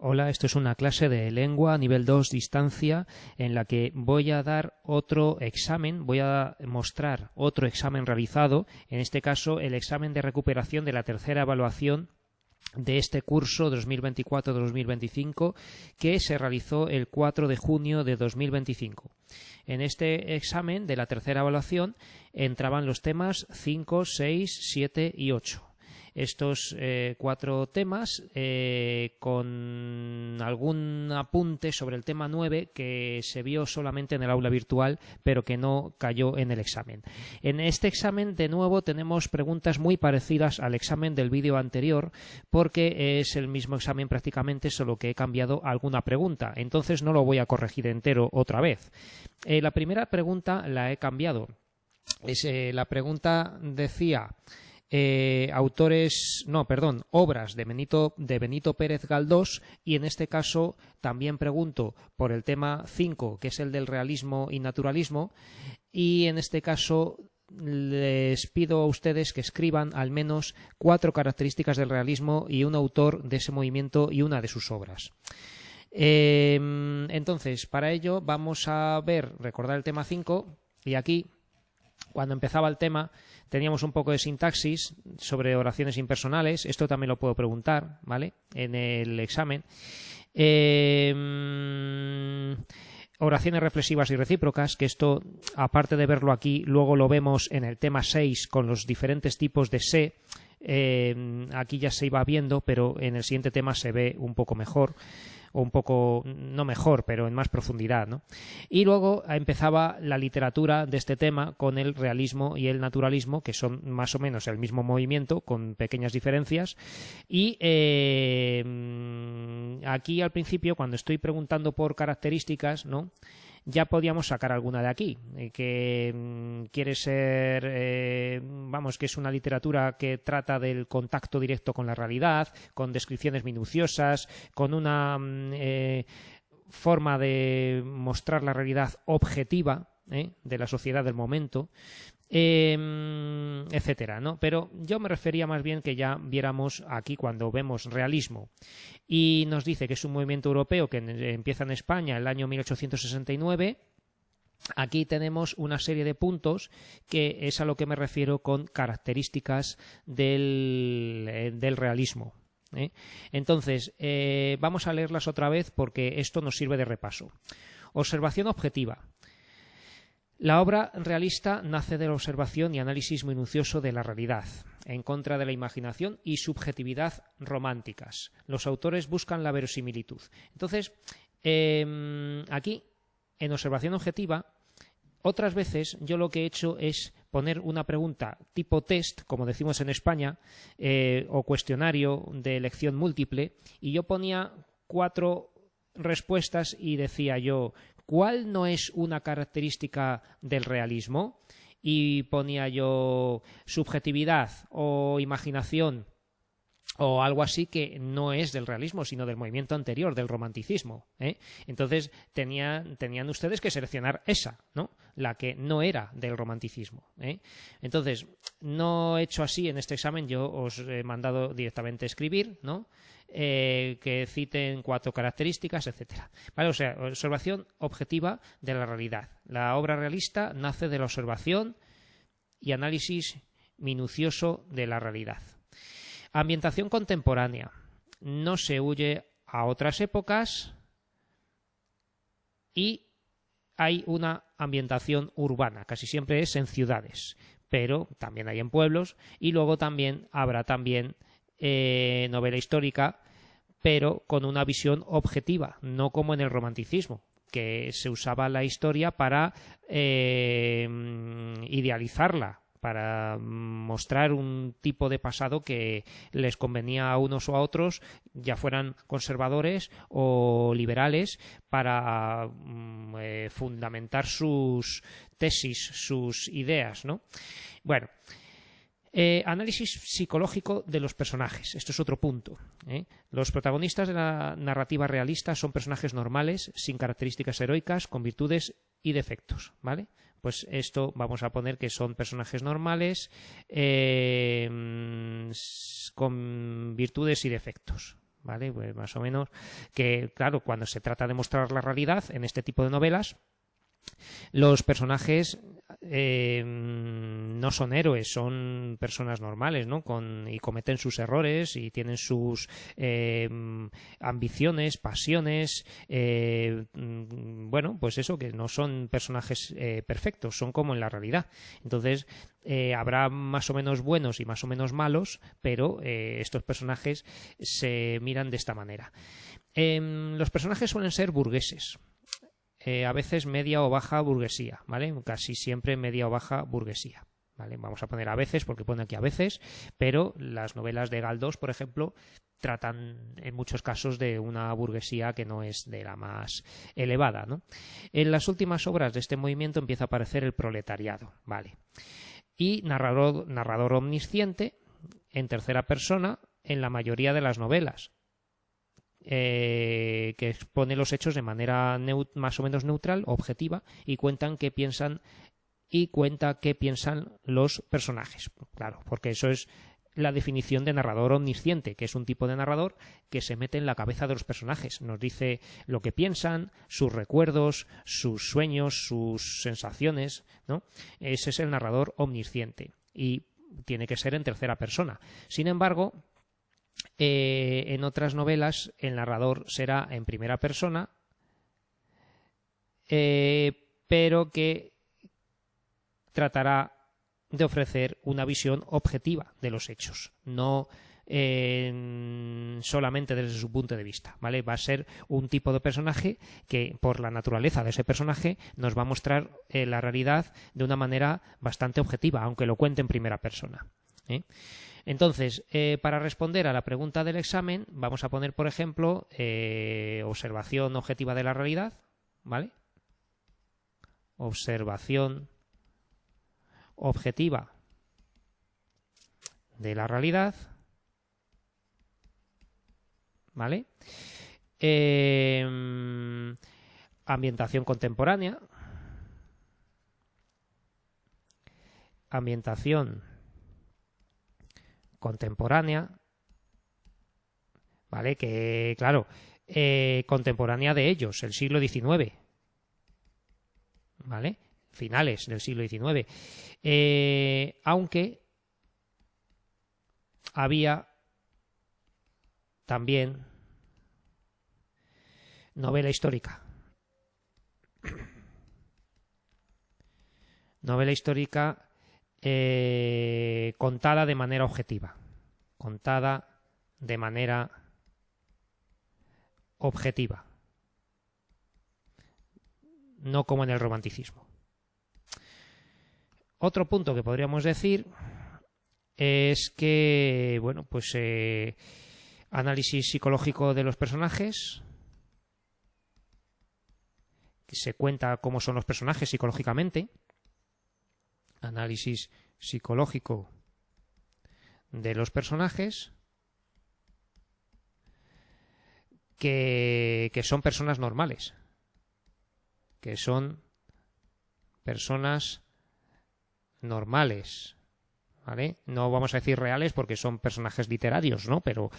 Hola, esto es una clase de lengua nivel 2 distancia en la que voy a dar otro examen, voy a mostrar otro examen realizado, en este caso el examen de recuperación de la tercera evaluación de este curso 2024-2025 que se realizó el 4 de junio de 2025. En este examen de la tercera evaluación entraban los temas 5, 6, 7 y 8. Estos 4 temas con algún apunte sobre el tema 9 que se vio solamente en el aula virtual pero que no cayó en el examen. En este examen de nuevo tenemos preguntas muy parecidas al examen del vídeo anterior porque es el mismo examen prácticamente, solo que he cambiado alguna pregunta, entonces no lo voy a corregir entero otra vez. La primera pregunta la he cambiado. La pregunta decía obras de Benito Pérez Galdós, y en este caso también pregunto por el tema 5, que es el del realismo y naturalismo, y en este caso les pido a ustedes que escriban al menos 4 características del realismo y un autor de ese movimiento y una de sus obras. Entonces, para ello vamos a recordar el tema 5, y aquí, cuando empezaba el tema, teníamos un poco de sintaxis sobre oraciones impersonales. Esto también lo puedo preguntar, ¿vale?, en el examen. Oraciones reflexivas y recíprocas, que esto, aparte de verlo aquí, luego lo vemos en el tema 6 con los diferentes tipos de se. Aquí ya se iba viendo, pero en el siguiente tema se ve un poco mejor, o un poco, no mejor, pero en más profundidad, ¿no? Y luego empezaba la literatura de este tema con el realismo y el naturalismo, que son más o menos el mismo movimiento, con pequeñas diferencias. Y aquí al principio, cuando estoy preguntando por características, ¿no?, ya podíamos sacar alguna de aquí, que quiere ser, que es una literatura que trata del contacto directo con la realidad, con descripciones minuciosas, con una forma de mostrar la realidad objetiva de la sociedad del momento, etcétera, ¿no? Pero yo me refería más bien que ya viéramos aquí, cuando vemos realismo y nos dice que es un movimiento europeo que empieza en España en el año 1869. Aquí tenemos una serie de puntos que es a lo que me refiero con características del realismo. Entonces, vamos a leerlas otra vez porque esto nos sirve de repaso. Observación objetiva. La obra realista nace de la observación y análisis minucioso de la realidad, en contra de la imaginación y subjetividad románticas. Los autores buscan la verosimilitud. Entonces, aquí, en observación objetiva, otras veces yo lo que he hecho es poner una pregunta tipo test, como decimos en España, o cuestionario de elección múltiple, y yo ponía 4 respuestas y decía yo: ¿cuál no es una característica del realismo? Y ponía yo subjetividad o imaginación o algo así que no es del realismo, sino del movimiento anterior, del romanticismo. Entonces tenían ustedes que seleccionar esa, ¿no?, la que no era del romanticismo. Entonces, no he hecho así en este examen, yo os he mandado directamente escribir, ¿no?, que citen 4 características, etcétera. Vale, o sea, observación objetiva de la realidad. La obra realista nace de la observación y análisis minucioso de la realidad. Ambientación contemporánea. No se huye a otras épocas y hay una ambientación urbana, casi siempre es en ciudades, pero también hay en pueblos, y luego también habrá novela histórica, pero con una visión objetiva, no como en el romanticismo, que se usaba la historia para idealizarla, para mostrar un tipo de pasado que les convenía a unos o a otros, ya fueran conservadores o liberales, para fundamentar sus tesis, sus ideas, ¿no? Bueno, análisis psicológico de los personajes. Esto es otro punto. Los protagonistas de la narrativa realista son personajes normales, sin características heroicas, con virtudes y defectos, ¿vale? Pues esto vamos a poner que son personajes normales con virtudes y defectos, ¿vale? Pues más o menos que, claro, cuando se trata de mostrar la realidad en este tipo de novelas, los personajes no son héroes, son personas normales, ¿no? Y cometen sus errores y tienen sus ambiciones, pasiones, bueno, pues eso, que no son personajes perfectos, son como en la realidad. Entonces, habrá más o menos buenos y más o menos malos, pero estos personajes se miran de esta manera. Los personajes suelen ser burgueses. A veces media o baja burguesía, ¿vale? Casi siempre media o baja burguesía, ¿vale? Vamos a poner a veces porque pone aquí a veces, pero las novelas de Galdós, por ejemplo, tratan en muchos casos de una burguesía que no es de la más elevada, ¿no? En las últimas obras de este movimiento empieza a aparecer el proletariado, ¿vale? Y narrador omnisciente en tercera persona en la mayoría de las novelas. Que expone los hechos de manera más o menos neutral, objetiva, y cuenta qué piensan los personajes. Claro, porque eso es la definición de narrador omnisciente, que es un tipo de narrador que se mete en la cabeza de los personajes, nos dice lo que piensan, sus recuerdos, sus sueños, sus sensaciones, ¿no? Ese es el narrador omnisciente y tiene que ser en tercera persona. Sin embargo, en otras novelas el narrador será en primera persona, pero que tratará de ofrecer una visión objetiva de los hechos, no solamente desde su punto de vista, ¿vale? Va a ser un tipo de personaje que, por la naturaleza de ese personaje, nos va a mostrar la realidad de una manera bastante objetiva, aunque lo cuente en primera persona, ¿eh? Entonces, para responder a la pregunta del examen, vamos a poner, por ejemplo, observación objetiva de la realidad, ¿vale? Observación objetiva de la realidad, ¿vale? Ambientación contemporánea, ¿vale? Que, claro, contemporánea de ellos, el siglo XIX, ¿vale? Finales del siglo XIX. Aunque había también novela histórica. Novela histórica contada de manera objetiva. Contada de manera objetiva. No como en el romanticismo. Otro punto que podríamos decir es que, bueno, pues análisis psicológico de los personajes, que se cuenta cómo son los personajes psicológicamente, análisis psicológico de los personajes, que son personas normales, que son personas normales, ¿vale? No vamos a decir reales porque son personajes literarios, ¿no? Pero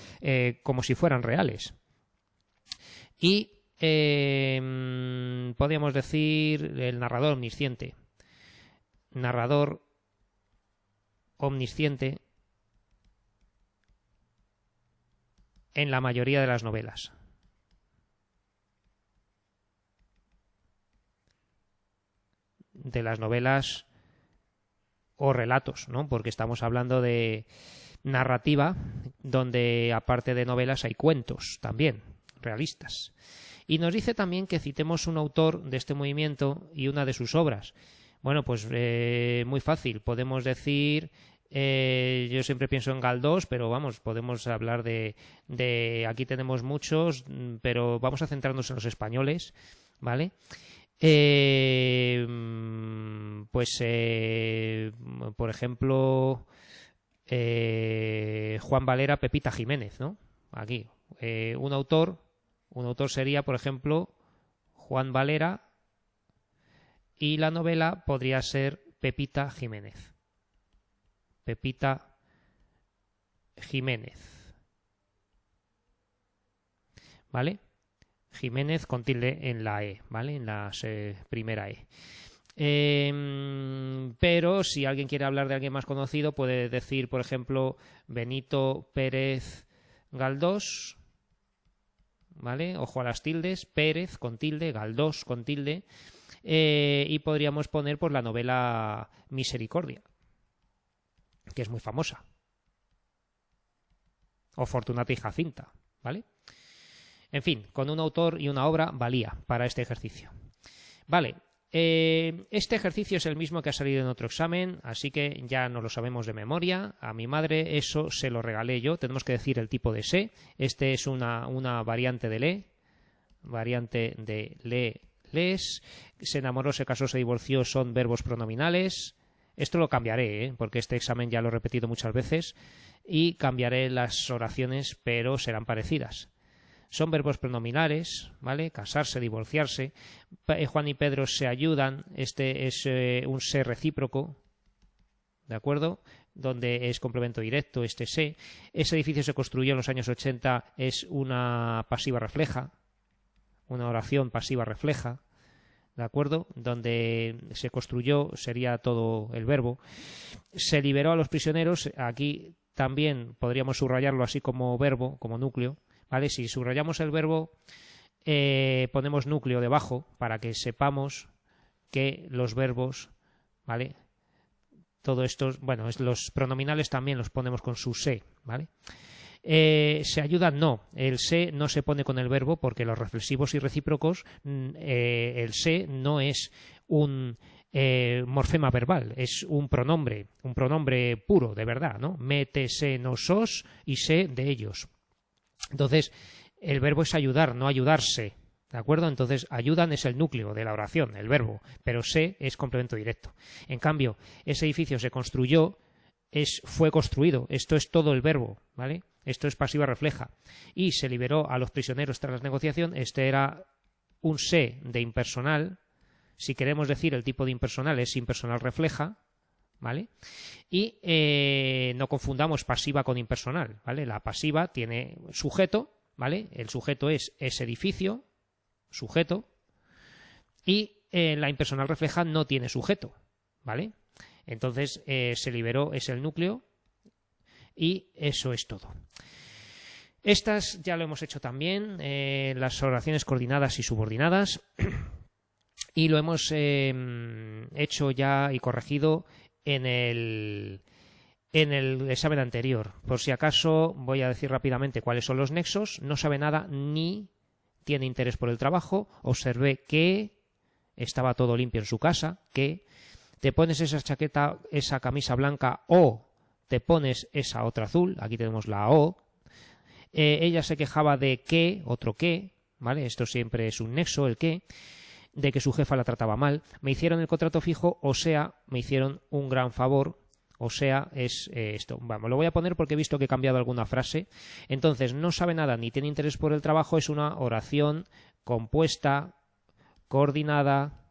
como si fueran reales. Y podríamos decir el narrador omnisciente. Narrador omnisciente en la mayoría de las novelas. De las novelas o relatos, ¿no? Porque estamos hablando de narrativa, donde aparte de novelas hay cuentos también, realistas. Y nos dice también que citemos un autor de este movimiento y una de sus obras. Bueno, pues muy fácil, podemos decir, yo siempre pienso en Galdós, pero vamos, podemos hablar de aquí tenemos muchos, pero vamos a centrarnos en los españoles, ¿vale? Pues por ejemplo Juan Valera, Pepita Jiménez, ¿no? Aquí un autor sería, por ejemplo, Juan Valera, y la novela podría ser Pepita Jiménez. Pepita Jiménez. ¿vale? Jiménez con tilde en la E, ¿vale? En la primera E. Pero si alguien quiere hablar de alguien más conocido, puede decir, por ejemplo, Benito Pérez Galdós, ¿vale? Ojo a las tildes, Pérez con tilde, Galdós con tilde, y podríamos poner pues la novela Misericordia, que es muy famosa, o Fortunata y Jacinta, ¿vale? En fin, con un autor y una obra valía para este ejercicio. Vale, este ejercicio es el mismo que ha salido en otro examen, así que ya no lo sabemos de memoria. A mi madre eso se lo regalé yo. Tenemos que decir el tipo de se. Este es una variante de le. Variante de le, les. Se enamoró, se casó, se divorció, son verbos pronominales. Esto lo cambiaré, porque este examen ya lo he repetido muchas veces. Y cambiaré las oraciones, pero serán parecidas. Son verbos pronominales, ¿vale? Casarse, divorciarse. Juan y Pedro se ayudan. Este es un se recíproco, ¿de acuerdo? Donde es complemento directo este se. Ese edificio se construyó en los años 80, es una pasiva refleja, una oración pasiva refleja, ¿de acuerdo? Donde se construyó sería todo el verbo. Se liberó a los prisioneros. Aquí también podríamos subrayarlo así como verbo, como núcleo. ¿Vale? Si subrayamos el verbo, ponemos núcleo debajo para que sepamos que los verbos, ¿vale? Todo esto, bueno, los pronominales también los ponemos con su se, ¿vale? Se ayudan, no. El se no se pone con el verbo porque los reflexivos y recíprocos, el se no es un morfema verbal, es un pronombre puro, de verdad, ¿no? Mete, se, no, sos y se de ellos. Entonces, el verbo es ayudar, no ayudarse, ¿de acuerdo? Entonces, ayudan es el núcleo de la oración, el verbo, pero se es complemento directo. En cambio, ese edificio se construyó, fue construido, esto es todo el verbo, ¿vale? Esto es pasiva refleja. Y se liberó a los prisioneros tras la negociación, este era un se de impersonal. Si queremos decir el tipo de impersonal es impersonal refleja, ¿vale? Y no confundamos pasiva con impersonal, ¿vale? La pasiva tiene sujeto, ¿vale? El sujeto es ese edificio, sujeto, y la impersonal refleja no tiene sujeto, ¿vale? Entonces se liberó, es el núcleo, y eso es todo. Estas ya lo hemos hecho también, las oraciones coordinadas y subordinadas, y lo hemos hecho ya y corregido en el examen anterior. Por si acaso voy a decir rápidamente cuáles son los nexos. No sabe nada ni tiene interés por el trabajo. Observé que estaba todo limpio en su casa, que te pones esa chaqueta, esa camisa blanca o te pones esa otra azul. Aquí tenemos la O. Ella se quejaba de que, otro que, ¿vale? Esto siempre es un nexo, el que, de que su jefa la trataba mal. Me hicieron el contrato fijo, o sea, me hicieron un gran favor, o sea, es esto. Vamos, lo voy a poner porque he visto que he cambiado alguna frase. Entonces, no sabe nada ni tiene interés por el trabajo, es una oración compuesta, coordinada,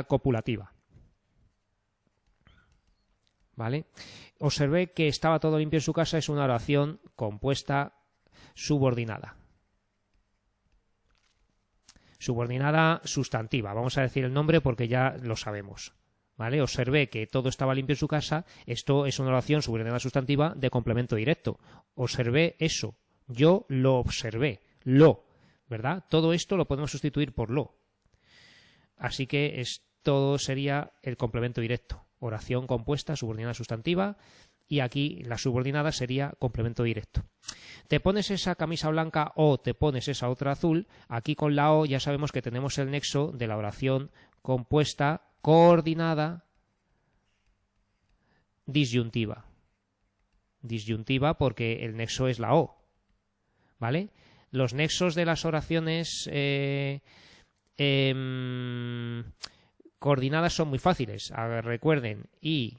copulativa. ¿Vale? Observé que estaba todo limpio en su casa, es una oración compuesta subordinada. Subordinada sustantiva. Vamos a decir el nombre porque ya lo sabemos. ¿Vale? Observé que todo estaba limpio en su casa. Esto es una oración subordinada sustantiva de complemento directo. Observé eso. Yo lo observé. Lo. ¿Verdad? Todo esto lo podemos sustituir por lo. Así que todo sería el complemento directo. Oración compuesta, subordinada sustantiva. Y aquí la subordinada sería complemento directo. Te pones esa camisa blanca o te pones esa otra azul. Aquí con la O ya sabemos que tenemos el nexo de la oración compuesta, coordinada, disyuntiva. Disyuntiva porque el nexo es la O. ¿Vale? Los nexos de las oraciones coordinadas son muy fáciles. Recuerden, i,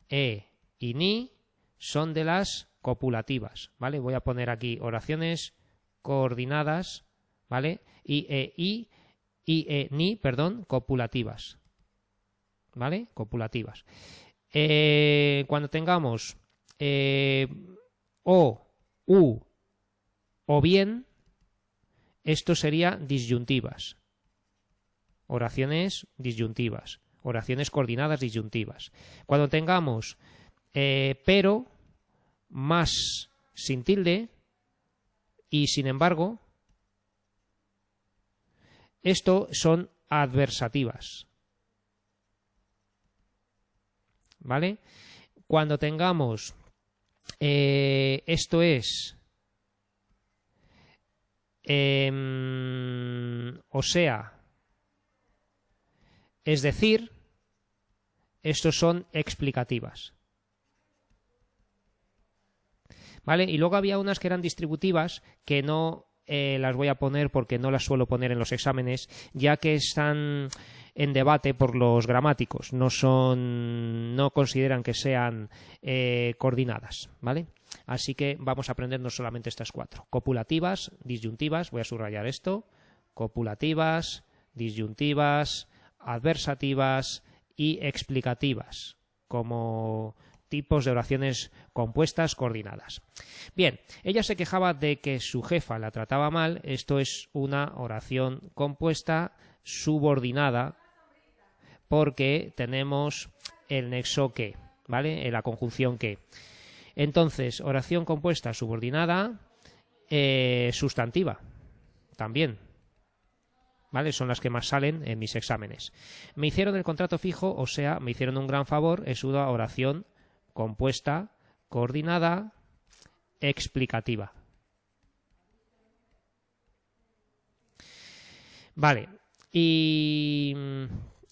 e y ni son de las copulativas, ¿vale? Voy a poner aquí oraciones coordinadas, ¿vale? Ni, copulativas, ¿vale? Copulativas. Cuando tengamos o, u O bien, esto sería disyuntivas. Oraciones disyuntivas. Oraciones coordinadas disyuntivas. Cuando tengamos pero más sin tilde y sin embargo, esto son adversativas. ¿Vale? Cuando tengamos esto es o sea, es decir, estos son explicativas. ¿Vale? Y luego había unas que eran distributivas que no las voy a poner porque no las suelo poner en los exámenes, ya que están en debate por los gramáticos, no consideran que sean coordinadas, ¿vale? Así que vamos a aprendernos solamente estas 4. Copulativas, disyuntivas, voy a subrayar esto, copulativas, disyuntivas, adversativas y explicativas, como tipos de oraciones compuestas coordinadas. Bien, ella se quejaba de que su jefa la trataba mal. Esto es una oración compuesta subordinada porque tenemos el nexo que, ¿vale? La conjunción que. Entonces, oración compuesta subordinada sustantiva también, ¿vale? Son las que más salen en mis exámenes. Me hicieron el contrato fijo, o sea, me hicieron un gran favor, es una oración compuesta, coordinada, explicativa. Vale, y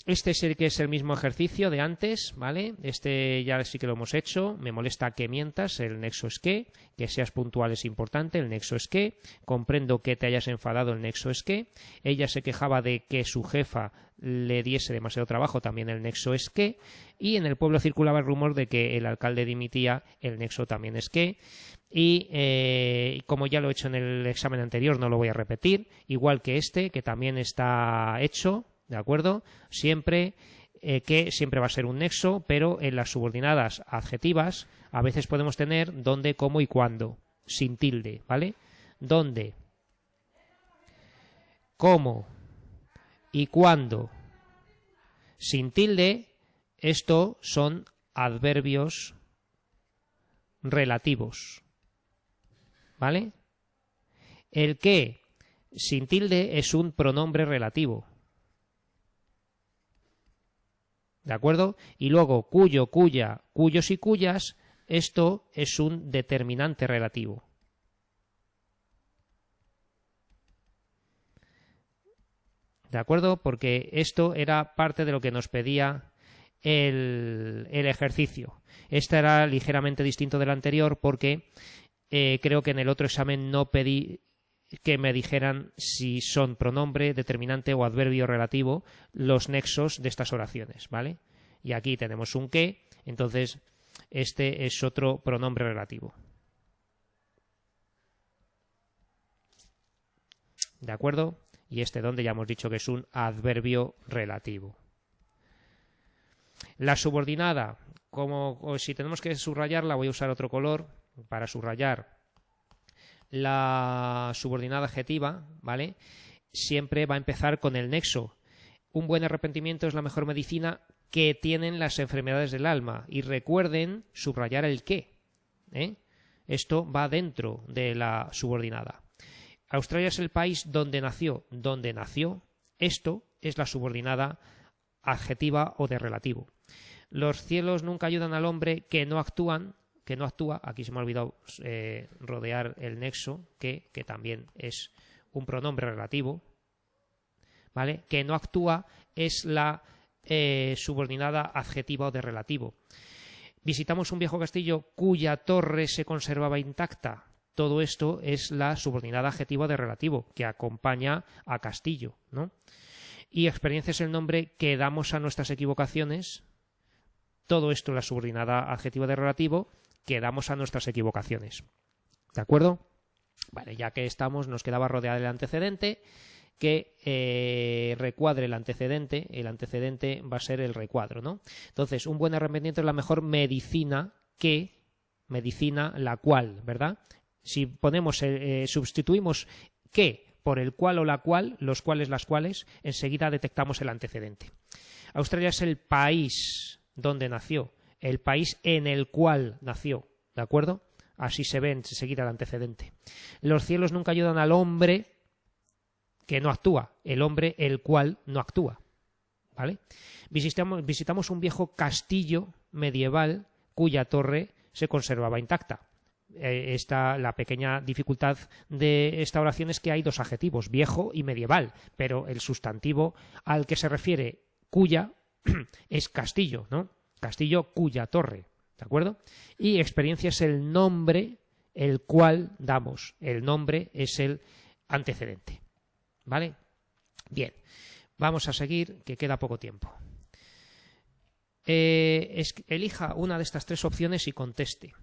este es el mismo ejercicio de antes, ¿vale? Este ya sí que lo hemos hecho. Me molesta que mientas, el nexo es que seas puntual es importante, el nexo es que, comprendo que te hayas enfadado, el nexo es que, ella se quejaba de que su jefa le diese demasiado trabajo, también el nexo es que, y en el pueblo circulaba el rumor de que el alcalde dimitía, el nexo también es que, y como ya lo he hecho en el examen anterior, no lo voy a repetir, igual que este, que también está hecho, ¿de acuerdo? Siempre que siempre va a ser un nexo, pero en las subordinadas adjetivas a veces podemos tener dónde, cómo y cuándo, sin tilde, ¿vale? Dónde, cómo y cuándo, sin tilde, esto son adverbios relativos, ¿vale? El que, sin tilde, es un pronombre relativo. ¿De acuerdo? Y luego cuyo, cuya, cuyos y cuyas, esto es un determinante relativo. ¿De acuerdo? Porque esto era parte de lo que nos pedía el ejercicio. Este era ligeramente distinto del anterior porque creo que en el otro examen no pedí que me dijeran si son pronombre, determinante o adverbio relativo los nexos de estas oraciones, ¿vale? Y aquí tenemos un que, entonces este es otro pronombre relativo. ¿De acuerdo? Y este donde ya hemos dicho que es un adverbio relativo. La subordinada, como si tenemos que subrayarla, voy a usar otro color para subrayar. La subordinada adjetiva, ¿vale? Siempre va a empezar con el nexo. Un buen arrepentimiento es la mejor medicina que tienen las enfermedades del alma. Y recuerden subrayar el qué, ¿eh? Esto va dentro de la subordinada. Australia es el país donde nació. Donde nació, esto es la subordinada adjetiva o de relativo. Los cielos nunca ayudan al hombre que no actúa, aquí se me ha olvidado rodear el nexo, que también es un pronombre relativo, ¿vale? Que no actúa es la subordinada adjetiva o de relativo. Visitamos un viejo castillo cuya torre se conservaba intacta. Todo esto es la subordinada adjetiva de relativo, que acompaña a castillo, ¿no? Y experiencia es el nombre que damos a nuestras equivocaciones. Todo esto es la subordinada adjetiva de relativo que damos a nuestras equivocaciones. ¿De acuerdo? Vale, ya que estamos, nos quedaba rodear el antecedente, que recuadre el antecedente va a ser el recuadro, ¿no? Entonces, un buen arrepentimiento es la mejor medicina la cual, ¿verdad? Si ponemos, sustituimos qué por el cual o la cual, los cuales, las cuales, enseguida detectamos el antecedente. Australia es el país donde nació, el país en el cual nació, ¿de acuerdo? Así se ve enseguida el antecedente. Los cielos nunca ayudan al hombre que no actúa, el hombre el cual no actúa, ¿vale? Visitamos un viejo castillo medieval cuya torre se conservaba intacta. La pequeña dificultad de esta oración es que hay dos adjetivos, viejo y medieval, pero el sustantivo al que se refiere cuya es castillo, ¿no? Castillo cuya torre, ¿de acuerdo? Y experiencia es el nombre el cual damos. El nombre es el antecedente, ¿vale? Bien, vamos a seguir, que queda poco tiempo. Elija una de estas tres opciones y conteste.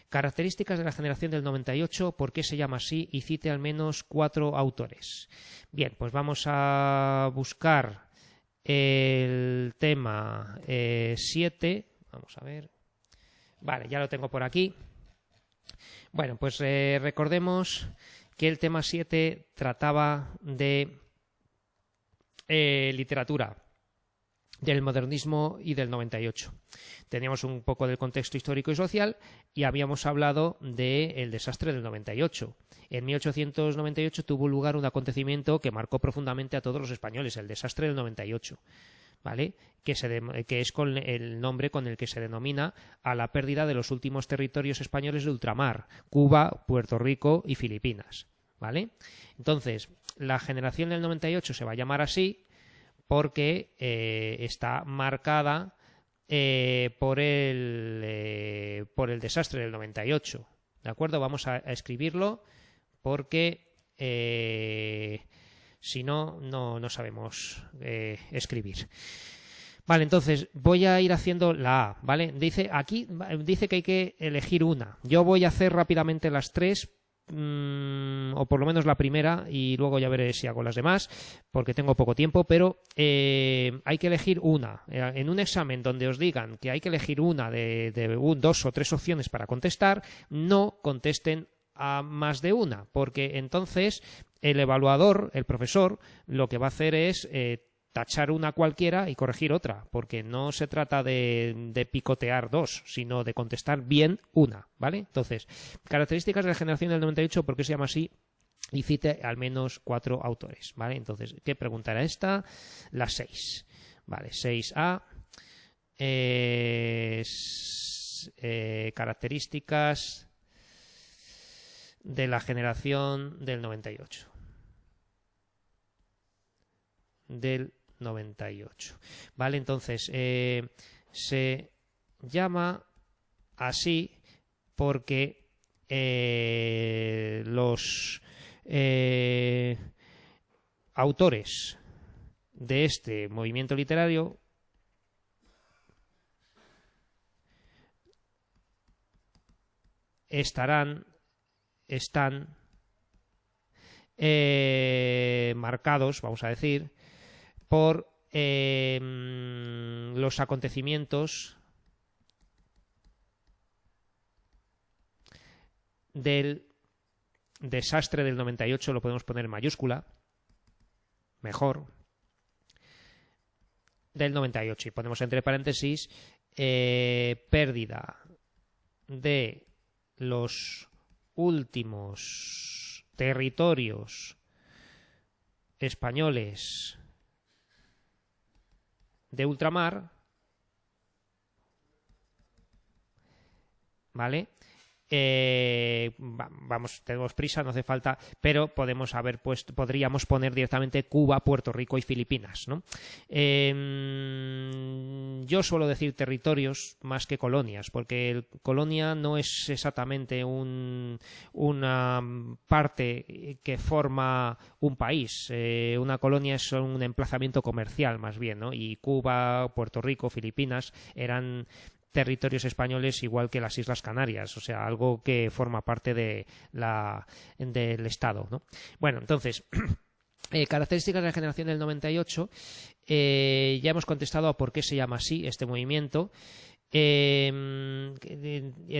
Características de la generación del 98, ¿por qué se llama así? Y cite al menos 4 autores. Bien, pues vamos a buscar el tema 7. Vamos a ver. Vale, ya lo tengo por aquí. Bueno, pues recordemos que el tema 7 trataba de literatura, del modernismo y del 98. Teníamos un poco del contexto histórico y social y habíamos hablado del desastre del 98. En 1898 tuvo lugar un acontecimiento que marcó profundamente a todos los españoles, el desastre del 98, ¿vale? Que es con el nombre con el que se denomina a la pérdida de los últimos territorios españoles de ultramar, Cuba, Puerto Rico y Filipinas, ¿vale? Entonces, la generación del 98 se va a llamar así porque está marcada por el desastre del 98, ¿de acuerdo? Vamos a escribirlo porque si no, no sabemos escribir. Vale, entonces voy a ir haciendo la A, ¿vale? Aquí dice que hay que elegir una. Yo voy a hacer rápidamente las tres, o por lo menos la primera, y luego ya veré si hago las demás, porque tengo poco tiempo, pero hay que elegir una. En un examen donde os digan que hay que elegir una de 2 o 3 opciones para contestar, no contesten a más de una, porque entonces el evaluador, el profesor, lo que va a hacer es tachar una cualquiera y corregir otra, porque no se trata de picotear 2, sino de contestar bien una, ¿vale? Entonces, características de la generación del 98, ¿por qué se llama así? Y cite al menos 4 autores, ¿vale? Entonces, ¿qué pregunta era esta? La 6, ¿vale? 6A, características de la generación del 98. Del 98. Vale, entonces se llama así porque los autores de este movimiento literario están marcados, vamos a decir, por los acontecimientos del desastre del 98, lo podemos poner en mayúscula, mejor, del 98, y ponemos entre paréntesis pérdida de los últimos territorios españoles de ultramar, ¿vale? Vamos, tenemos prisa, no hace falta, pero podríamos poner directamente Cuba, Puerto Rico y Filipinas, ¿no? Yo suelo decir territorios más que colonias, porque colonia no es exactamente una parte que forma un país. Una colonia es un emplazamiento comercial más bien, ¿no? Y Cuba, Puerto Rico, Filipinas eran territorios españoles igual que las Islas Canarias, o sea, algo que forma parte del Estado, ¿no? Bueno, entonces, características de la generación del 98, ya hemos contestado a por qué se llama así este movimiento. He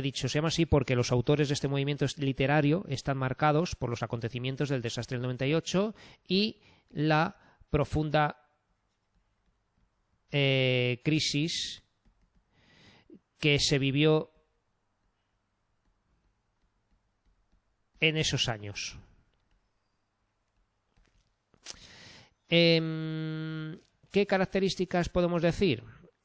dicho, se llama así porque los autores de este movimiento literario están marcados por los acontecimientos del desastre del 98 y la profunda crisis que se vivió en esos años. ¿Qué características podemos decir?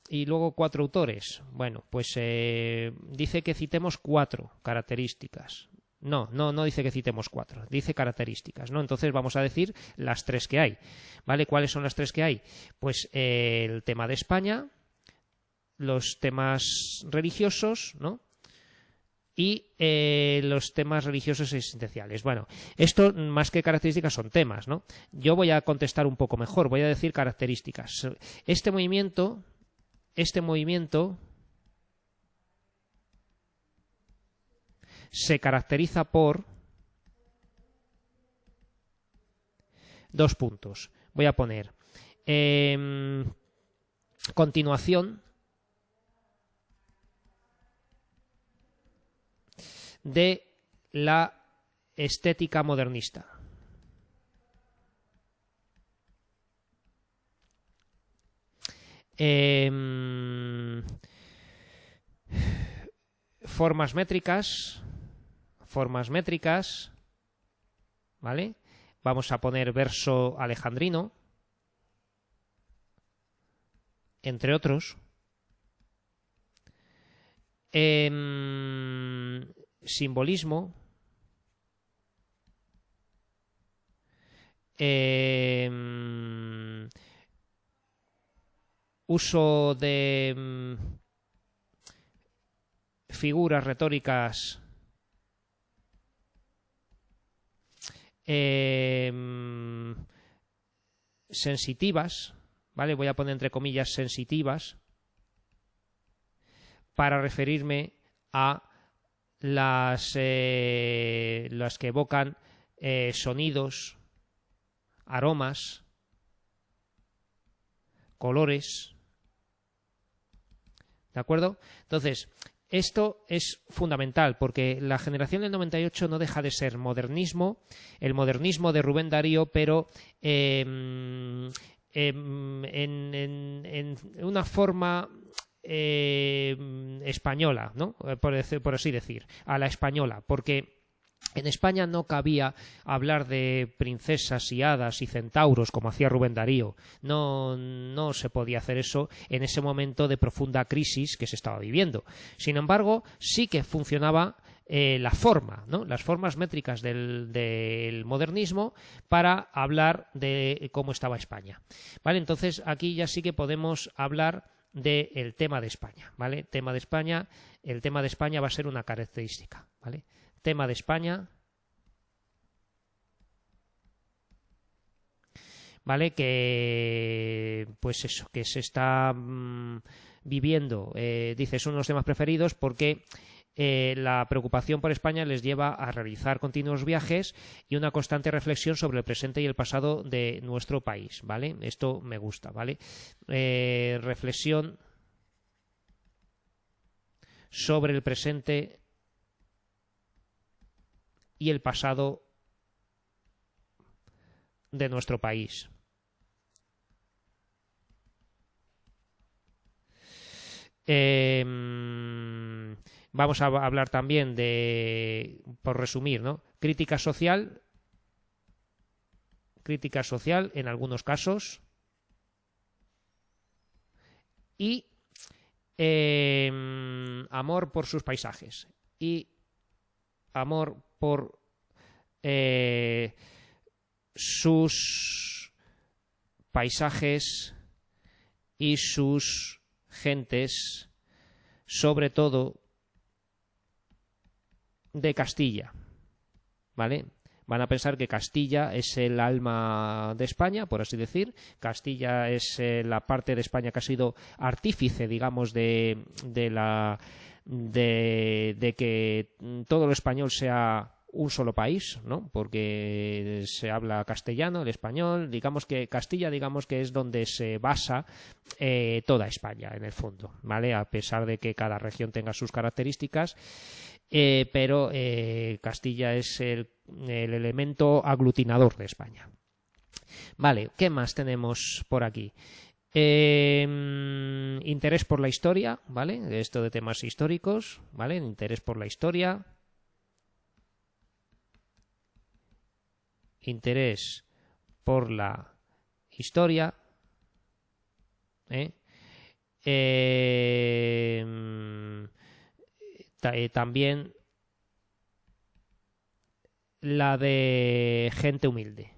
Y luego 4 autores. Bueno, pues dice que citemos 4 características. No dice que citemos 4, dice características, ¿no? Entonces vamos a decir las 3 que hay, ¿vale? ¿Cuáles son las 3 que hay? Pues el tema de España, los temas religiosos, ¿no? Y los temas religiosos existenciales. Bueno, esto más que características son temas, ¿no? Yo voy a contestar un poco mejor, voy a decir características. Este movimiento se caracteriza por 2 puntos. Voy a poner continuación de la estética modernista. Formas métricas, ¿vale? Vamos a poner verso alejandrino, entre otros. Simbolismo, uso de figuras retóricas sensitivas, ¿vale? Voy a poner entre comillas sensitivas para referirme a las que evocan sonidos, aromas, colores. ¿De acuerdo? Entonces, esto es fundamental porque la generación del 98 no deja de ser modernismo, el modernismo de Rubén Darío, pero en una forma española, ¿no? Por así decir, a la española, porque en España no cabía hablar de princesas y hadas y centauros como hacía Rubén Darío. No se podía hacer eso en ese momento de profunda crisis que se estaba viviendo. Sin embargo, sí que funcionaba la forma, ¿no? Las formas métricas del modernismo para hablar de cómo estaba España. ¿Vale? Entonces, aquí ya sí que podemos hablar del tema de España, ¿vale? El tema de España va a ser una característica, ¿vale? Tema de España, ¿vale? Que, pues eso, que se está viviendo, dice, es uno de los temas preferidos porque la preocupación por España les lleva a realizar continuos viajes y una constante reflexión sobre el presente y el pasado de nuestro país, ¿vale? Esto me gusta, ¿vale? Reflexión sobre el presente y el pasado de nuestro país. Vamos a hablar también de, por resumir, ¿no? Crítica social en algunos casos y amor por sus paisajes y amor por sus paisajes y sus gentes, sobre todo de Castilla, ¿vale? Van a pensar que Castilla es el alma de España, por así decir. Castilla es la parte de España que ha sido artífice, digamos, de que todo lo español sea un solo país, ¿no? Porque se habla castellano, el español, digamos que Castilla, digamos que es donde se basa toda España, en el fondo, ¿vale? A pesar de que cada región tenga sus características, pero Castilla es el elemento aglutinador de España. Vale, ¿qué más tenemos por aquí? Interés por la historia, ¿vale? Esto de temas históricos, ¿vale? Interés por la historia. Interés por la historia. También la de gente humilde,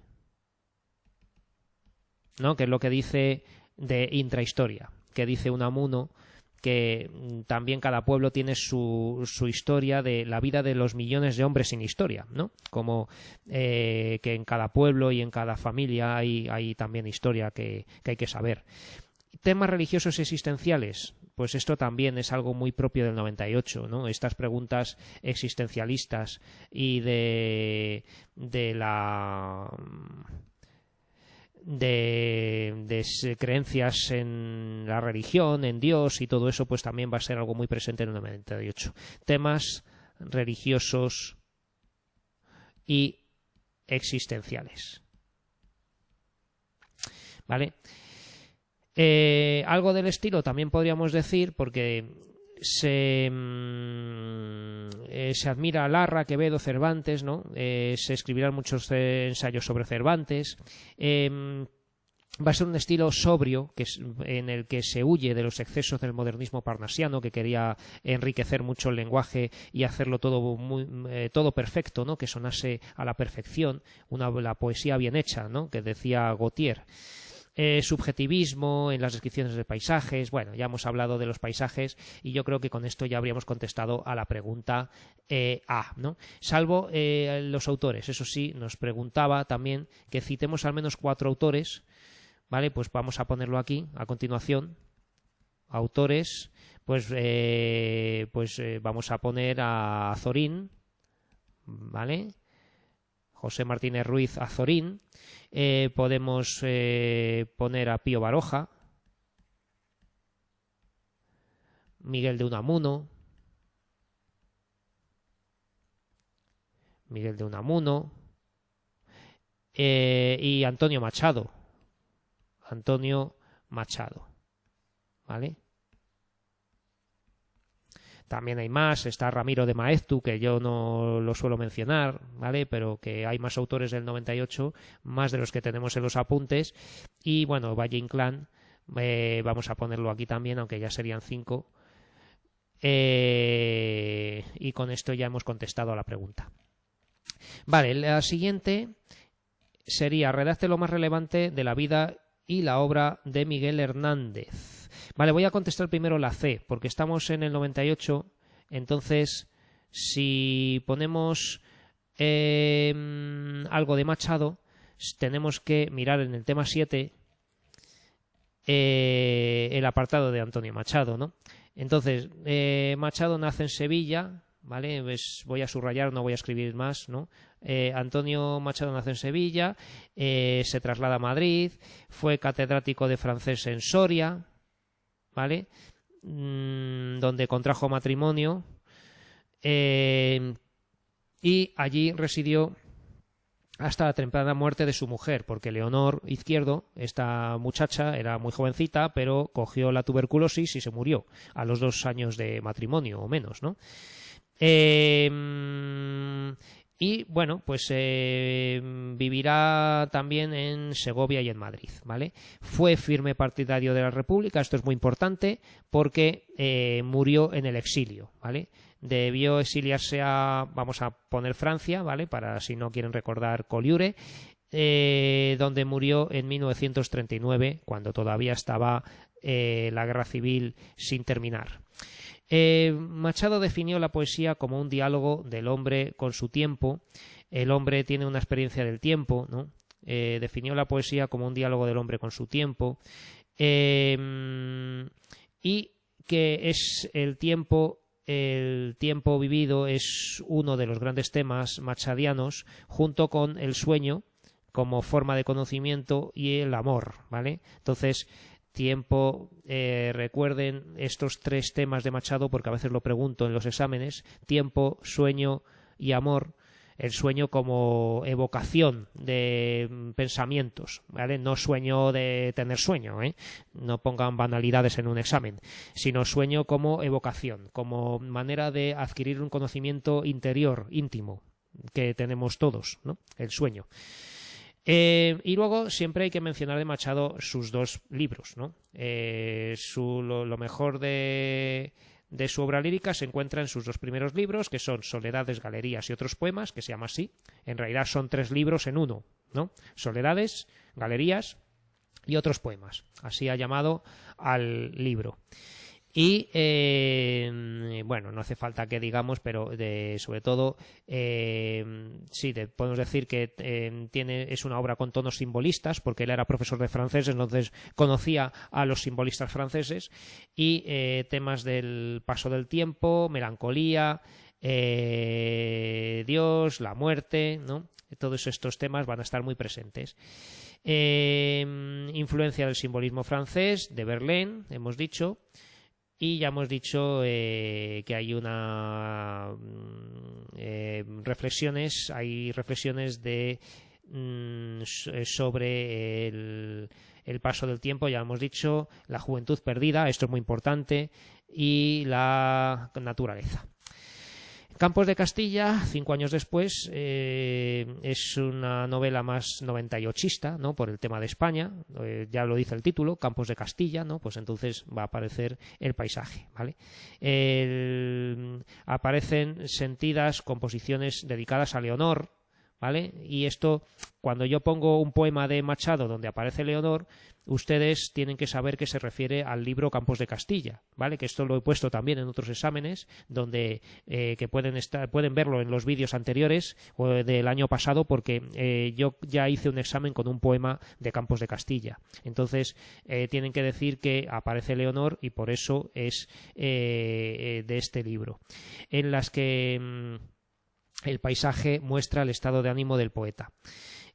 ¿no? Que es lo que dice de intrahistoria, que dice Unamuno que también cada pueblo tiene su historia de la vida de los millones de hombres sin historia, ¿no? Como que en cada pueblo y en cada familia hay también historia que hay que saber. Temas religiosos existenciales, pues esto también es algo muy propio del 98, ¿no? Estas preguntas existencialistas y de creencias en la religión, en Dios y todo eso, pues también va a ser algo muy presente en el 98. Temas religiosos y existenciales. ¿Vale? Algo del estilo también podríamos decir, porque se admira a Larra, Quevedo, Cervantes, ¿no? Se escribirán muchos ensayos sobre Cervantes. Va a ser un estilo sobrio, en el que se huye de los excesos del modernismo parnasiano, que quería enriquecer mucho el lenguaje y hacerlo todo todo perfecto, ¿no? Que sonase a la perfección, la poesía bien hecha, ¿no? Que decía Gautier. Subjetivismo en las descripciones de paisajes. Bueno, ya hemos hablado de los paisajes y yo creo que con esto ya habríamos contestado a la pregunta A, ¿no? Salvo los autores. Eso sí, nos preguntaba también que citemos al menos 4 autores, ¿vale? Pues vamos a ponerlo aquí a continuación. Autores, pues vamos a poner a Azorín, ¿vale? José Martínez Ruiz Azorín. Podemos poner a Pío Baroja, Miguel de Unamuno, y Antonio Machado. ¿Vale? También hay más, está Ramiro de Maeztu, que yo no lo suelo mencionar, ¿vale? Pero que hay más autores del 98, más de los que tenemos en los apuntes. Y bueno, Valle Inclán, vamos a ponerlo aquí también, aunque ya serían 5. Y con esto ya hemos contestado a la pregunta. Vale, la siguiente sería: redacte lo más relevante de la vida y la obra de Miguel Hernández. Vale, voy a contestar primero la C, porque estamos en el 98, entonces si ponemos algo de Machado, tenemos que mirar en el tema 7 el apartado de Antonio Machado, ¿no? Entonces, Machado nace en Sevilla, ¿vale? Voy a subrayar, no voy a escribir más, ¿no? Antonio Machado nace en Sevilla, se traslada a Madrid, fue catedrático de francés en Soria, ¿vale? Donde contrajo matrimonio, y allí residió hasta la temprana muerte de su mujer, porque Leonor Izquierdo, esta muchacha, era muy jovencita, pero cogió la tuberculosis y se murió a los 2 años de matrimonio o menos, ¿no? Y bueno, pues vivirá también en Segovia y en Madrid, ¿vale? Fue firme partidario de la República, esto es muy importante, porque murió en el exilio, ¿vale? Debió exiliarse a, vamos a poner Francia, ¿vale? Para si no quieren recordar Collioure, donde murió en 1939, cuando todavía estaba la guerra civil sin terminar. Machado definió la poesía como un diálogo del hombre con su tiempo. El hombre tiene una experiencia del tiempo, ¿no? Definió la poesía como un diálogo del hombre con su tiempo, y que es el tiempo el tiempo vivido es uno de los grandes temas machadianos, junto con el sueño como forma de conocimiento y el amor, ¿vale? Entonces, tiempo, recuerden estos tres temas de Machado, porque a veces lo pregunto en los exámenes: tiempo, sueño y amor. El sueño como evocación de pensamientos, ¿vale? No sueño de tener sueño, ¿eh? No pongan banalidades en un examen, sino sueño como evocación, como manera de adquirir un conocimiento interior, íntimo, que tenemos todos, ¿no? El sueño. Y luego siempre hay que mencionar de Machado sus dos libros, ¿no? Lo mejor de su obra lírica se encuentra en sus dos primeros libros, que son Soledades, Galerías y otros poemas, que se llama así. En realidad son tres libros en uno, ¿no? Soledades, Galerías y otros poemas. Así ha llamado al libro. Y bueno, no hace falta que digamos, pero sobre todo sí, podemos decir que es una obra con tonos simbolistas, porque él era profesor de francés, entonces conocía a los simbolistas franceses, y temas del paso del tiempo, melancolía, Dios, la muerte, ¿no? Todos estos temas van a estar muy presentes. Influencia del simbolismo francés, de Verlaine, hemos dicho. Y ya hemos dicho que hay reflexiones sobre el paso del tiempo, ya hemos dicho, la juventud perdida, esto es muy importante, y la naturaleza. Campos de Castilla, 5 años después, es una novela más 98ista, ¿no? Por el tema de España, ya lo dice el título, Campos de Castilla, ¿no? Pues entonces va a aparecer el paisaje, ¿vale? Aparecen sentidas composiciones dedicadas a Leonor, ¿vale? Y esto, cuando yo pongo un poema de Machado donde aparece Leonor, ustedes tienen que saber que se refiere al libro Campos de Castilla, ¿vale? Que esto lo he puesto también en otros exámenes, donde que pueden verlo en los vídeos anteriores o del año pasado, porque yo ya hice un examen con un poema de Campos de Castilla. Entonces tienen que decir que aparece Leonor y por eso es de este libro, en las que el paisaje muestra el estado de ánimo del poeta.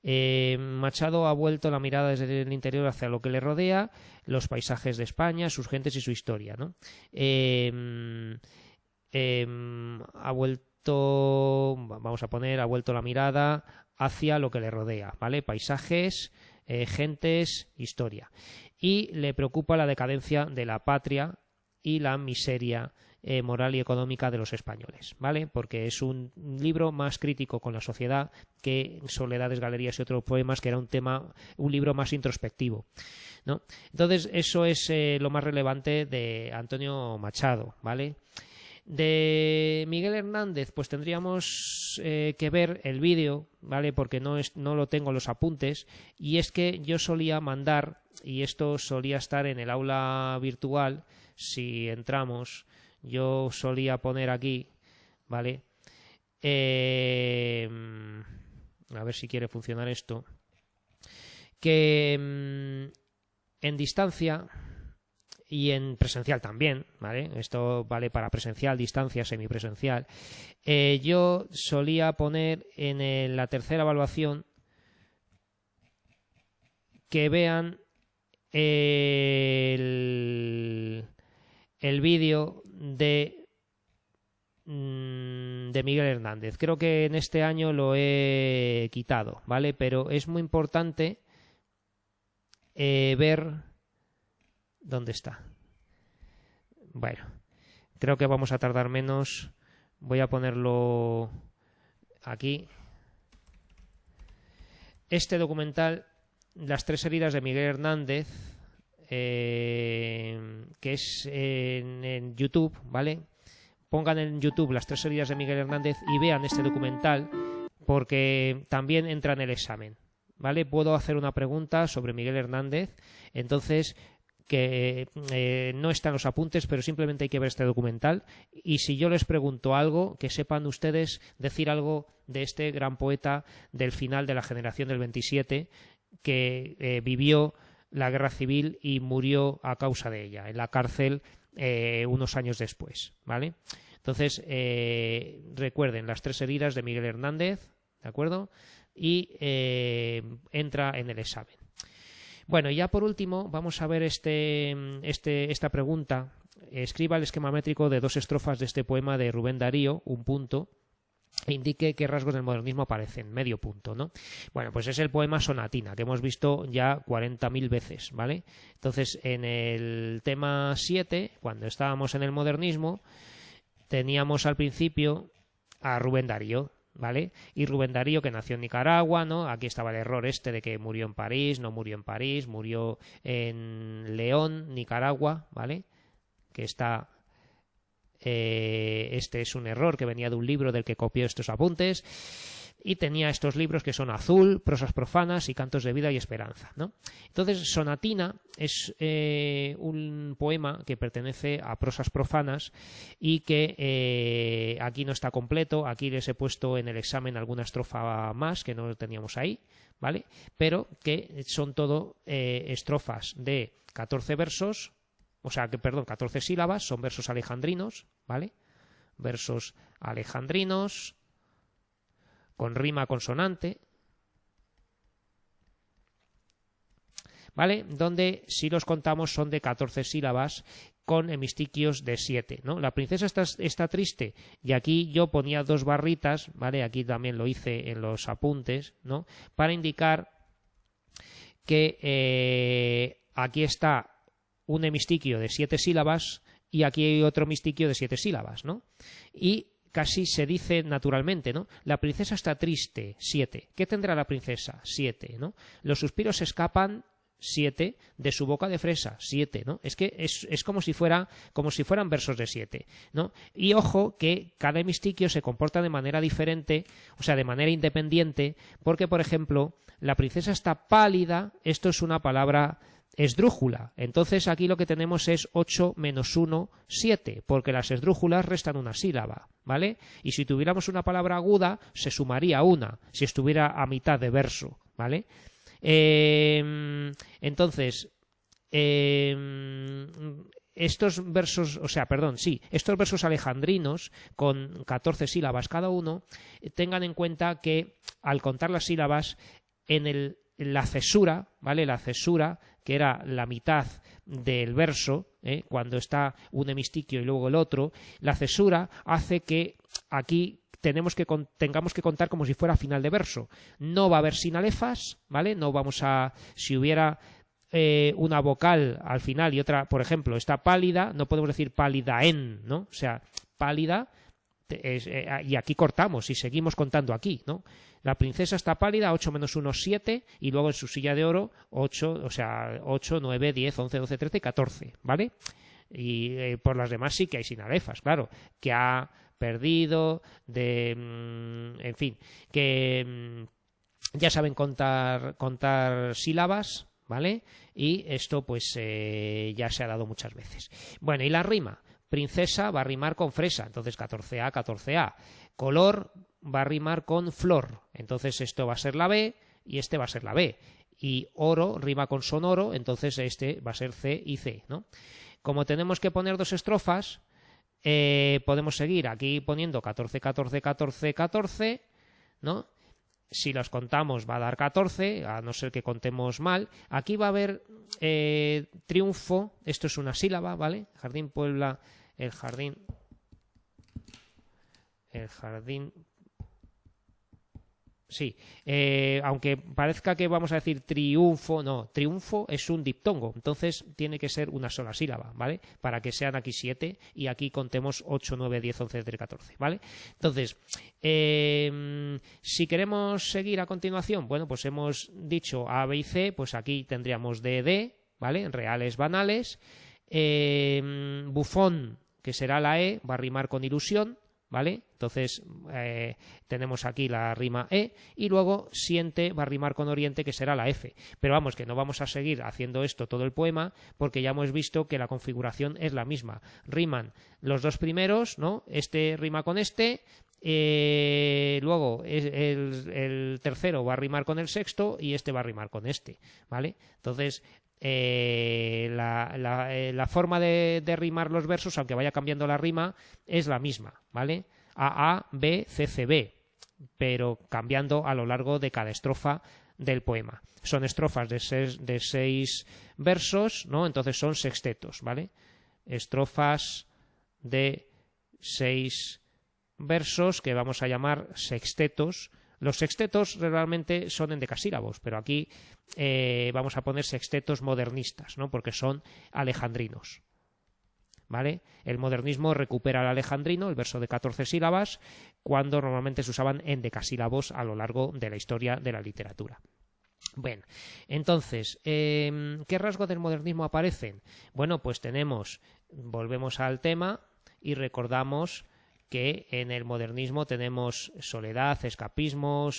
Machado ha vuelto la mirada desde el interior hacia lo que le rodea, los paisajes de España, sus gentes y su historia, ¿no? Ha vuelto la mirada hacia lo que le rodea, ¿vale? Paisajes, gentes, historia. Y le preocupa la decadencia de la patria y la miseria moral y económica de los españoles, ¿vale? Porque es un libro más crítico con la sociedad que Soledades, Galerías y otros poemas, que era un libro más introspectivo, ¿no? Entonces eso es lo más relevante de Antonio Machado, ¿vale? De Miguel Hernández, pues tendríamos que ver el vídeo, ¿vale? Porque no lo tengo en los apuntes, y es que yo solía mandar, y esto solía estar en el aula virtual, si entramos, yo solía poner aquí, ¿vale? A ver si quiere funcionar esto, que en distancia y en presencial también, ¿vale? Esto vale para presencial, distancia, semipresencial. Yo solía poner en la tercera evaluación que vean el vídeo de Miguel Hernández. Creo que en este año lo he quitado, ¿vale? Pero es muy importante ver dónde está. Bueno, creo que vamos a tardar menos. Voy a ponerlo aquí. Este documental, Las tres heridas de Miguel Hernández, que es en YouTube, ¿vale? Pongan en YouTube Las tres heridas de Miguel Hernández y vean este documental, porque también entra en el examen, ¿vale? Puedo hacer una pregunta sobre Miguel Hernández, entonces que no están los apuntes, pero simplemente hay que ver este documental, y si yo les pregunto algo, que sepan ustedes decir algo de este gran poeta del final de la generación del 27, que vivió la guerra civil y murió a causa de ella en la cárcel unos años después, ¿vale? Entonces, recuerden las 3 heridas de Miguel Hernández, ¿de acuerdo? Y entra en el examen. Bueno, y ya por último vamos a ver esta pregunta. Escriba el esquema métrico de 2 estrofas de este poema de Rubén Darío, un punto, e indique qué rasgos del modernismo aparecen, medio punto, ¿no? Bueno, pues es el poema Sonatina, que hemos visto ya 40.000 veces, ¿vale? Entonces, en el tema 7, cuando estábamos en el modernismo, teníamos al principio a Rubén Darío, ¿vale? Y Rubén Darío, que nació en Nicaragua, ¿no? Aquí estaba el error de que murió en París, no murió en París, murió en León, Nicaragua, ¿vale? Que está... este es un error que venía de un libro del que copió estos apuntes, y tenía estos libros que son Azul, Prosas profanas y Cantos de vida y esperanza, ¿no? Entonces, Sonatina es un poema que pertenece a prosas profanas y que aquí no está completo. Aquí les he puesto en el examen alguna estrofa más que no teníamos ahí, ¿vale? Pero que son todo estrofas de 14 versos, o sea, 14 sílabas, son versos alejandrinos, ¿vale? Versos alejandrinos con rima consonante, ¿vale? Donde, si los contamos, son de 14 sílabas con hemistiquios de 7, ¿no? La princesa está triste, y aquí yo ponía 2 barritas, ¿vale? Aquí también lo hice en los apuntes, ¿no? Para indicar que aquí está un hemistiquio de 7 sílabas y aquí hay otro hemistiquio de 7 sílabas, ¿no? Y casi se dice naturalmente, ¿no? La princesa está triste, 7. ¿Qué tendrá la princesa? 7, ¿no? Los suspiros escapan, 7, de su boca de fresa, 7, ¿no? Es que es como si fueran versos de 7, ¿no? Y ojo que cada hemistiquio se comporta de manera diferente, o sea, de manera independiente, porque, por ejemplo, la princesa está pálida, esto es una palabra esdrújula. Entonces aquí lo que tenemos es 8 menos 1, 7, porque las esdrújulas restan una sílaba, ¿vale? Y si tuviéramos una palabra aguda, se sumaría una, si estuviera a mitad de verso, ¿vale? Entonces, estos versos, estos versos alejandrinos con 14 sílabas cada uno, tengan en cuenta que al contar las sílabas en la cesura, ¿vale? La cesura, que era la mitad del verso, cuando está un hemistiquio y luego el otro, la cesura hace que aquí tengamos que contar como si fuera final de verso. No va a haber sinalefas, ¿vale? No vamos a... Si hubiera una vocal al final y otra, por ejemplo, está pálida, no podemos decir pálida en, ¿no? O sea, pálida... y aquí cortamos y seguimos contando aquí, ¿no? La princesa está pálida, 8 menos 1, 7, y luego en su silla de oro, 8, o sea, 8, 9, 10, 11, 12, 13 y 14, ¿vale? Y por las demás sí que hay sinalefas, claro, que ha perdido, en fin, que ya saben contar sílabas, ¿vale? Y esto pues ya se ha dado muchas veces. Bueno, y la rima. Princesa va a rimar con fresa, entonces 14A, 14A. Color va a rimar con flor, entonces esto va a ser la B y este va a ser la B. Y oro rima con sonoro, entonces este va a ser C y C, ¿no? Como tenemos que poner 2 estrofas, podemos seguir aquí poniendo 14, 14, 14, 14, ¿no? Si los contamos va a dar 14, a no ser que contemos mal. Aquí va a haber triunfo, esto es una sílaba, ¿vale? Jardín Puebla, el jardín, sí, aunque parezca que vamos a decir triunfo, no, triunfo es un diptongo, entonces tiene que ser una sola sílaba, ¿vale? Para que sean aquí 7 y aquí contemos 8, 9, 10, 11, 13, 14, ¿vale? Entonces, si queremos seguir a continuación, bueno, pues hemos dicho A, B y C, pues aquí tendríamos D, D, ¿vale? Reales, banales, bufón, que será la E, va a rimar con ilusión, ¿vale? Entonces tenemos aquí la rima E y luego siente va a rimar con oriente, que será la F. Pero vamos, que no vamos a seguir haciendo esto todo el poema porque ya hemos visto que la configuración es la misma. Riman los 2 primeros, ¿no? Este rima con este, luego el tercero va a rimar con el sexto y este va a rimar con este, ¿vale? Entonces la forma de rimar los versos, aunque vaya cambiando la rima, es la misma, ¿vale? A, B, C, C, B, pero cambiando a lo largo de cada estrofa del poema. Son estrofas de seis versos, ¿no? Entonces son sextetos, ¿vale? Estrofas de 6 versos que vamos a llamar sextetos. Los sextetos realmente son endecasílabos, pero aquí vamos a poner sextetos modernistas, ¿no? Porque son alejandrinos, ¿vale? El modernismo recupera el alejandrino, el verso de 14 sílabas, cuando normalmente se usaban endecasílabos a lo largo de la historia de la literatura. Bueno, entonces, ¿qué rasgos del modernismo aparecen? Bueno, pues volvemos al tema y recordamos que en el modernismo tenemos soledad, escapismo,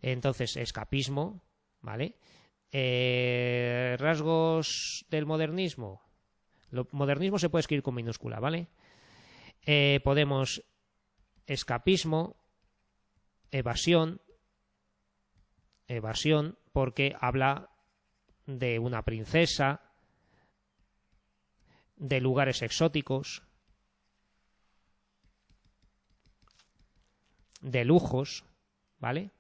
entonces escapismo, ¿vale? Rasgos del modernismo. Modernismo se puede escribir con minúscula, ¿vale? Podemos escapismo, evasión, porque habla de una princesa, de lugares exóticos, de lujos, ¿vale?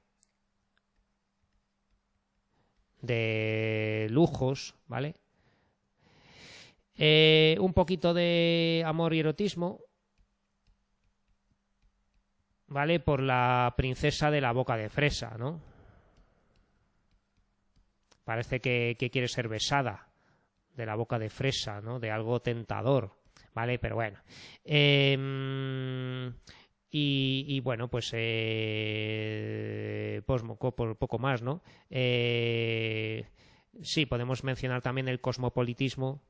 De lujos, ¿vale? Un poquito de amor y erotismo, ¿vale? Por la princesa de la boca de fresa, ¿no? Parece que quiere ser besada de la boca de fresa, ¿no? De algo tentador, ¿vale? Pero bueno. Y bueno, pues poco más, ¿no? Sí, podemos mencionar también el cosmopolitismo,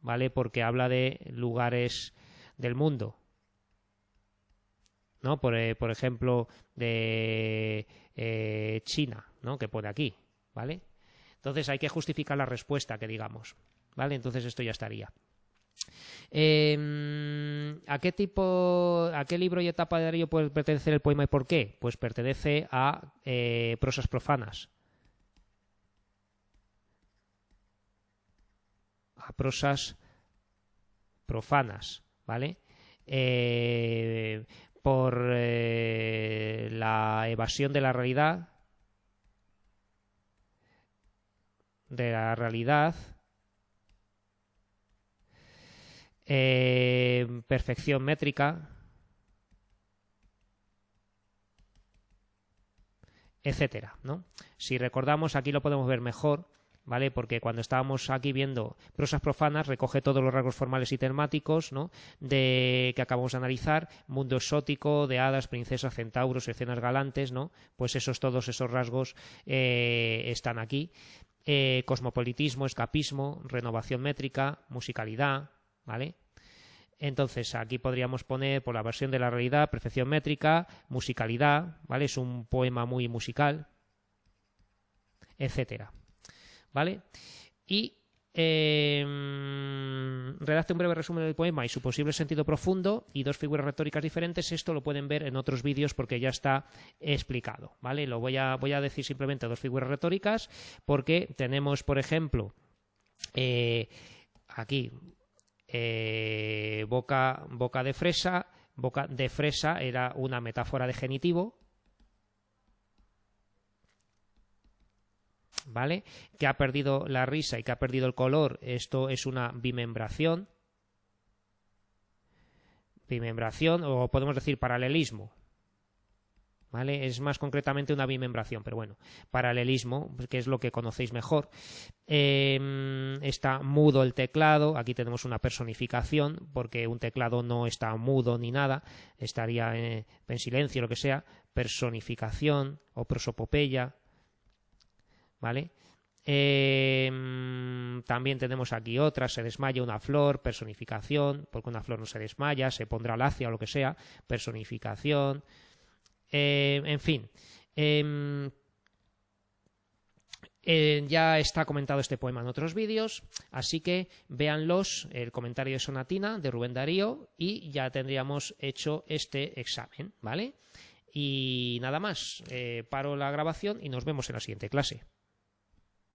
¿vale? Porque habla de lugares del mundo, ¿no? Por ejemplo, de China, ¿no? Que pone aquí, ¿vale? Entonces hay que justificar la respuesta que digamos, ¿vale? Entonces esto ya estaría. ¿A qué libro y etapa de Darío puede pertenecer el poema y por qué? Pues pertenece a prosas profanas. A prosas profanas, ¿vale? Por la evasión de la realidad, perfección métrica, etcétera, ¿no? Si recordamos, aquí lo podemos ver mejor, ¿vale? Porque cuando estábamos aquí viendo prosas profanas, recoge todos los rasgos formales y temáticos, ¿no? Que acabamos de analizar, mundo exótico, de hadas, princesas, centauros, escenas galantes, ¿no? Pues todos esos rasgos están aquí. Cosmopolitismo, escapismo, renovación métrica, musicalidad, ¿vale? Entonces aquí podríamos poner por la versión de la realidad, perfección métrica, musicalidad, ¿vale? Es un poema muy musical, etcétera, ¿vale? Y redacte un breve resumen del poema y su posible sentido profundo y 2 figuras retóricas diferentes. Esto lo pueden ver en otros vídeos porque ya está explicado, ¿vale? Lo voy a decir simplemente 2 figuras retóricas porque tenemos, por ejemplo, aquí boca de fresa. Boca de fresa era una metáfora de genitivo, ¿vale? Que ha perdido la risa y que ha perdido el color. Esto es una bimembración, o podemos decir paralelismo, ¿vale? Es más concretamente una bimembración, pero bueno, paralelismo, que es lo que conocéis mejor. Está mudo el teclado, aquí tenemos una personificación, porque un teclado no está mudo ni nada, estaría en silencio, lo que sea, personificación o prosopopeya, ¿vale? También tenemos aquí otra, se desmaya una flor, personificación, porque una flor no se desmaya, se pondrá lacia o lo que sea, personificación. En fin, ya está comentado este poema en otros vídeos, así que véanlos, el comentario de Sonatina de Rubén Darío, y ya tendríamos hecho este examen, ¿vale? Y nada más, paro la grabación y nos vemos en la siguiente clase.